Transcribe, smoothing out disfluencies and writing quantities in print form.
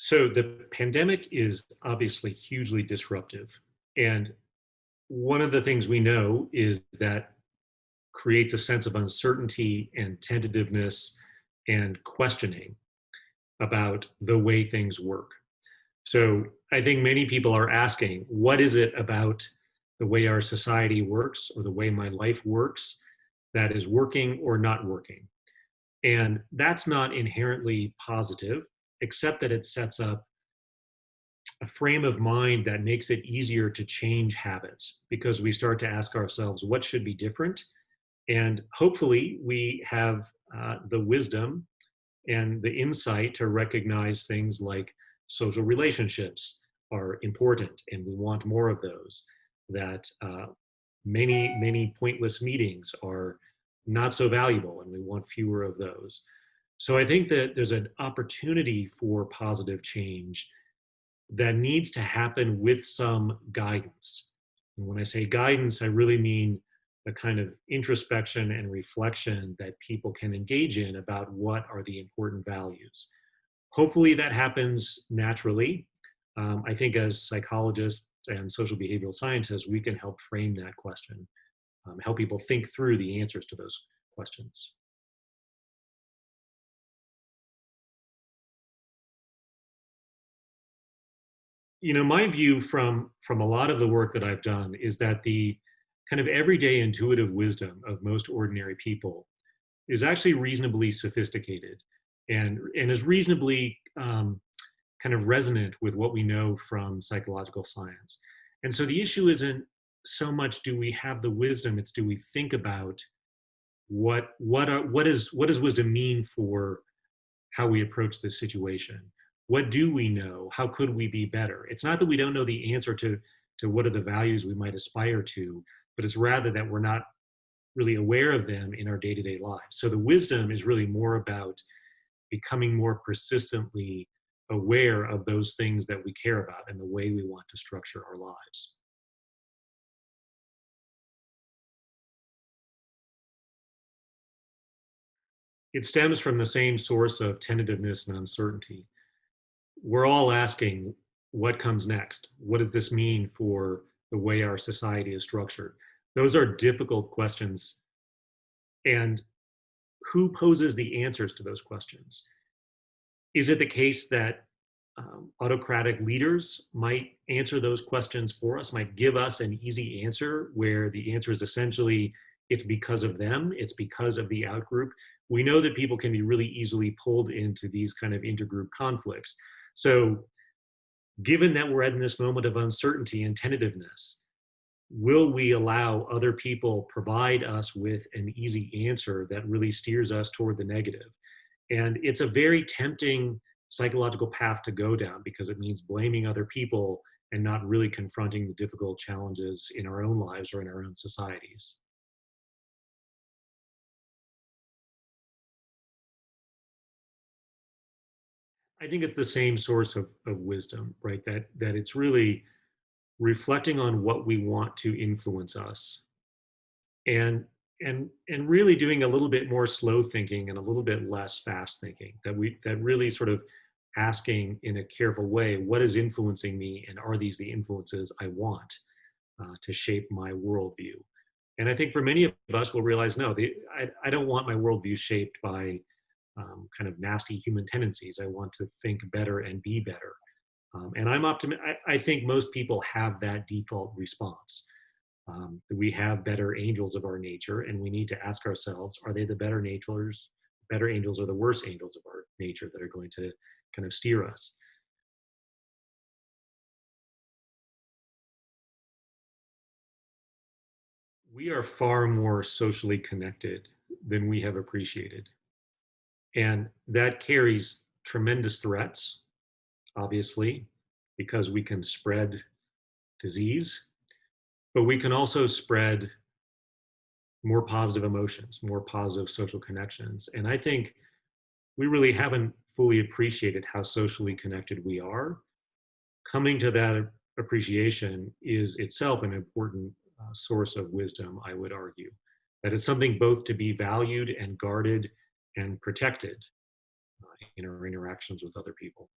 So the pandemic is obviously hugely disruptive. And one of the things we know is that creates a sense of uncertainty and tentativeness and questioning about the way things work. So I think many people are asking, what is it about the way our society works or the way my life works that is working or not working? And that's not inherently positive, except that it sets up a frame of mind that makes it easier to change habits because we start to ask ourselves what should be different. And hopefully, we have the wisdom and the insight to recognize things like social relationships are important and we want more of those, that many pointless meetings are not so valuable and we want fewer of those. So I think that there's an opportunity for positive change that needs to happen with some guidance. And when I say guidance, I really mean the kind of introspection and reflection that people can engage in about what are the important values. Hopefully, that happens naturally. I think as psychologists and social behavioral scientists, we can help frame that question, help people think through the answers to those questions. My view from a lot of the work that I've done is that the kind of everyday intuitive wisdom of most ordinary people is actually reasonably sophisticated and is reasonably kind of resonant with what we know from psychological science. And so the issue isn't so much do we have the wisdom, it's do we think about what does wisdom mean for how we approach this situation. What do we know? How could we be better? It's not that we don't know the answer to what are the values we might aspire to, but it's rather that we're not really aware of them in our day-to-day lives. So the wisdom is really more about becoming more persistently aware of those things that we care about and the way we want to structure our lives. It stems from the same source of tentativeness and uncertainty. We're all asking what comes next? What does this mean for the way our society is structured? Those are difficult questions. And who poses the answers to those questions? Is it the case that autocratic leaders might answer those questions for us, might give us an easy answer where the answer is essentially it's because of them, it's because of the outgroup? We know that people can be really easily pulled into these kind of intergroup conflicts. So given that we're in this moment of uncertainty and tentativeness, will we allow other people provide us with an easy answer that really steers us toward the negative? And it's a very tempting psychological path to go down because it means blaming other people and not really confronting the difficult challenges in our own lives or in our own societies. I think it's the same source of wisdom, right? That it's really reflecting on what we want to influence us and and really doing a little bit more slow thinking and a little bit less fast thinking, that really sort of asking in a careful way what is influencing me and are these the influences I want to shape my worldview. And I think for many of us will realize no, I don't want my worldview shaped by kind of nasty human tendencies. I want to think better and be better. And I'm optimistic. I think most people have that default response. We have better angels of our nature, and we need to ask ourselves: are they the better angels, or the worse angels of our nature that are going to kind of steer us? We are far more socially connected than we have appreciated, and that carries tremendous threats. Obviously, because we can spread disease, but we can also spread more positive emotions, more positive social connections. And I think we really haven't fully appreciated how socially connected we are. Coming to that appreciation is itself an important source of wisdom, I would argue. That it's something both to be valued and guarded and protected in our interactions with other people.